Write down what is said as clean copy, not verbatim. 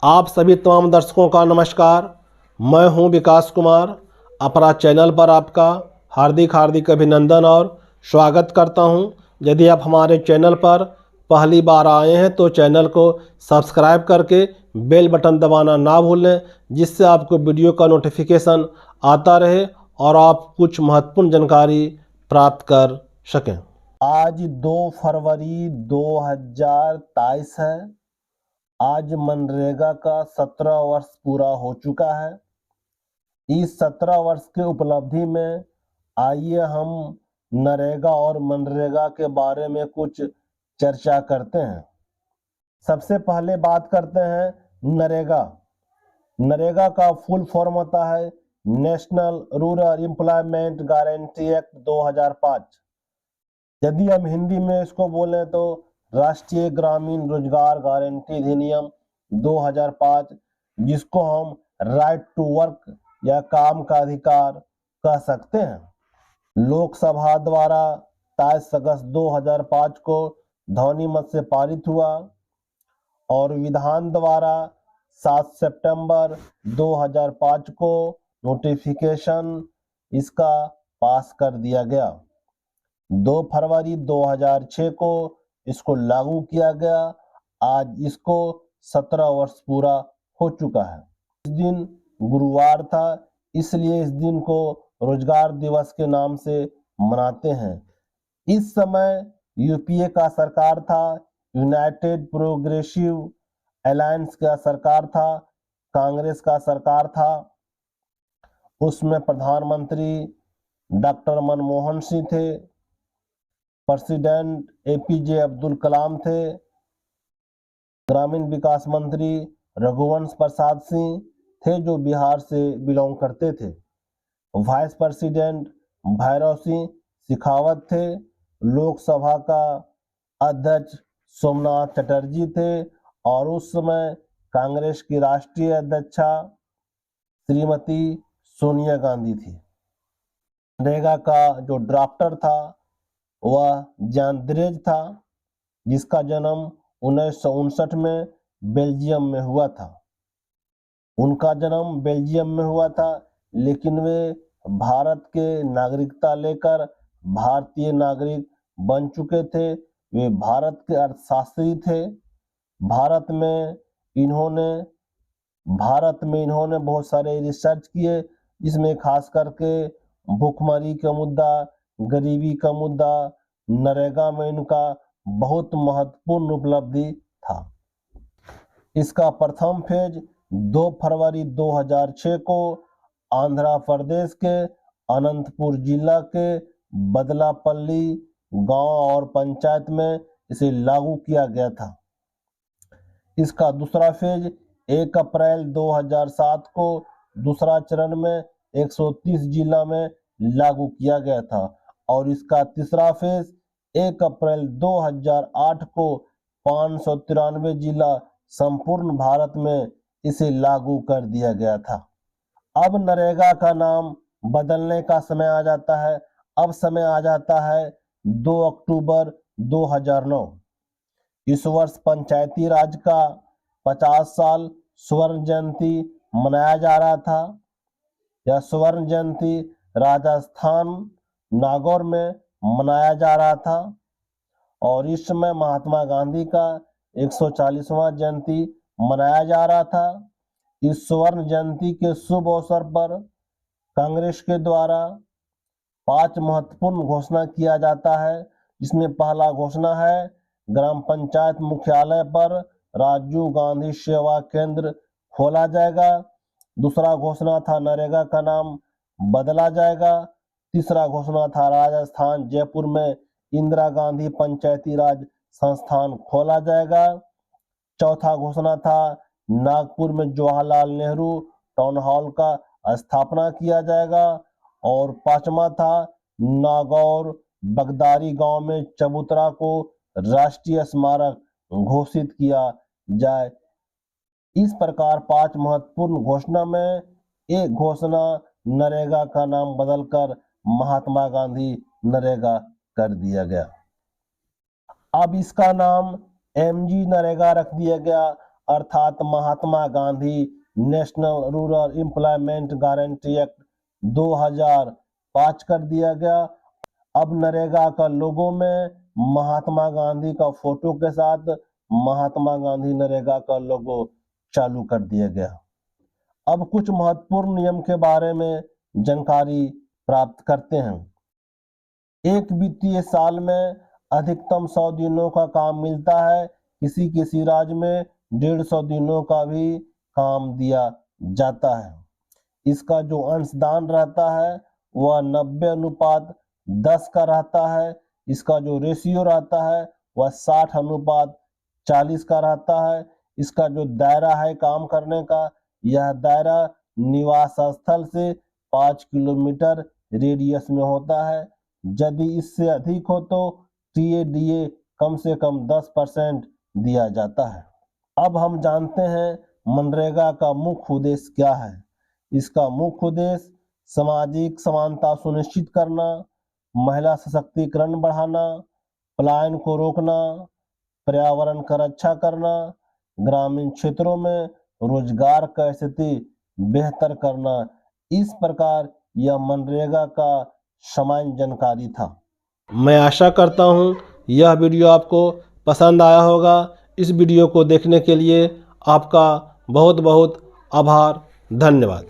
आप सभी तमाम दर्शकों का नमस्कार। मैं हूं विकास कुमार। अपना चैनल पर आपका हार्दिक हार्दिक अभिनंदन और स्वागत करता हूं। यदि आप हमारे चैनल पर पहली बार आए हैं तो चैनल को सब्सक्राइब करके बेल बटन दबाना ना भूलें, जिससे आपको वीडियो का नोटिफिकेशन आता रहे और आप कुछ महत्वपूर्ण जानकारी प्राप्त कर सकें। आज 2 फरवरी 2023 है। आज मनरेगा का 17 वर्ष पूरा हो चुका है। इस 17 वर्ष के उपलब्धि में आइए हम नरेगा और मनरेगा के बारे में कुछ चर्चा करते हैं। सबसे पहले बात करते हैं नरेगा। नरेगा का फुल फॉर्म होता है national rural employment guarantee act 2005। यदि हम हिंदी में इसको बोलें तो राष्ट्रीय ग्रामीण रोजगार गारंटी अधिनियम 2005, जिसको हम राइट टू वर्क या काम का अधिकार कह सकते हैं। लोकसभा द्वारा 23 अगस्त 2005 को ध्वनि मत से पारित हुआ और विधान द्वारा 7 सितंबर 2005 को नोटिफिकेशन इसका पास कर दिया गया। 2 फरवरी 2006 को इसको लागू किया गया। आज इसको 17 वर्ष पूरा हो चुका है। इस दिन गुरुवार था, इसलिए इस दिन को रोजगार दिवस के नाम से मनाते हैं। इस समय यूपीए का सरकार था, यूनाइटेड प्रोग्रेसिव अलायंस का सरकार था, कांग्रेस का सरकार था। उसमें प्रधानमंत्री डॉक्टर मनमोहन सिंह थे, प्रेसिडेंट एपीजे अब्दुल कलाम थे, ग्रामीण विकास मंत्री रघुवंश प्रसाद सिंह थे जो बिहार से बिलोंग करते थे। वाइस प्रेसिडेंट भैरव सिंह शेखावत थे। लोकसभा का अध्यक्ष सोमनाथ चटर्जी थे और उस समय कांग्रेस की राष्ट्रीय अध्यक्षा श्रीमती सोनिया गांधी थी। नरेगा का जो ड्राफ्टर था वह जांद्रेज था, जिसका जन्म 1959 में बेल्जियम में हुआ था। उनका जन्म बेल्जियम में हुआ था, लेकिन वे भारत के नागरिकता लेकर भारतीय नागरिक बन चुके थे। वे भारत के अर्थशास्त्री थे। भारत में इन्होंने बहुत सारे रिसर्च किए, जिसमें खास करके भूखमरी का मुद्दा, गरीबी का मुद्दा, नरेगा में इनका बहुत महत्वपूर्ण उपलब्धि था। इसका प्रथम फेज 2 फरवरी 2006 को आंध्र प्रदेश के अनंतपुर जिला के बदलापल्ली गांव और पंचायत में इसे लागू किया गया था। इसका दूसरा फेज 1 अप्रैल 2007 को दूसरा चरण में 130 जिला में लागू किया गया था और इसका तीसरा फेज 1 अप्रैल 2008 को 593 जिला संपूर्ण भारत में इसे लागू कर दिया गया था। अब नरेगा का नाम बदलने का समय आ जाता है। अब समय आ जाता है 2 अक्टूबर 2009। इस वर्ष पंचायती राज का 50 साल स्वर्ण जयंती मनाया जा रहा था। यह स्वर्ण जयंती राजस्थान नागौर में मनाया जा रहा था और इस समय महात्मा गांधी का 140वां जयंती मनाया जा रहा था। इस स्वर्ण जयंती के शुभ अवसर पर कांग्रेस के द्वारा 5 महत्वपूर्ण घोषणा किया जाता है, जिसमें पहला घोषणा है ग्राम पंचायत मुख्यालय पर राजीव गांधी सेवा केंद्र खोला जाएगा। दूसरा घोषणा था नरेगा का नाम बदला जाएगा। तीसरा घोषणा था राजस्थान जयपुर में इंदिरा गांधी पंचायती राज संस्थान खोला जाएगा। चौथा घोषणा था नागपुर में जवाहरलाल नेहरू टाउन हॉल का स्थापना किया जाएगा और पांचवा था नागौर बगदारी गांव में चबूतरा को राष्ट्रीय स्मारक घोषित किया जाए। इस प्रकार 5 महत्वपूर्ण घोषणा में एक घोषणा नरेगा का नाम बदलकर महात्मा गांधी नरेगा कर दिया गया। अब इसका नाम एमजी नरेगा रख दिया गया, अर्थात Mahatma Gandhi national rural employment guarantee act 2005 कर दिया गया। अब नरेगा का लोगो में महात्मा गांधी का फोटो के साथ महात्मा गांधी नरेगा का लोगो चालू कर दिया गया। अब कुछ महत्वपूर्ण नियम के बारे में जानकारी प्राप्त करते हैं। एक वित्तीय साल में अधिकतम 100 दिनों का काम मिलता है। किसी किसी राज्य में 150 दिनों का भी काम दिया जाता है। इसका जो अंशदान रहता है वह 90:10 का रहता है। इसका जो रेशियो रहता है वह 60:40 का रहता है। इसका जो दायरा है काम करने का, यह दायरा निवास स्थल से 5 किलोमीटर रेडियस में होता है। यदि इससे अधिक हो तो TADA कम से कम 10% दिया जाता है। अब हम जानते हैं मनरेगा का मुख्य उद्देश्य क्या है। इसका मुख्य उद्देश्य सामाजिक समानता सुनिश्चित करना, महिला सशक्तिकरण बढ़ाना, पलायन को रोकना, पर्यावरण का रक्षा करना, ग्रामीण क्षेत्रों में रोजगार का स्थिति बेहतर करना। इस प्रकार यह मनरेगा का सामान्य जानकारी था। मैं आशा करता हूँ यह वीडियो आपको पसंद आया होगा। इस वीडियो को देखने के लिए आपका बहुत बहुत आभार, धन्यवाद।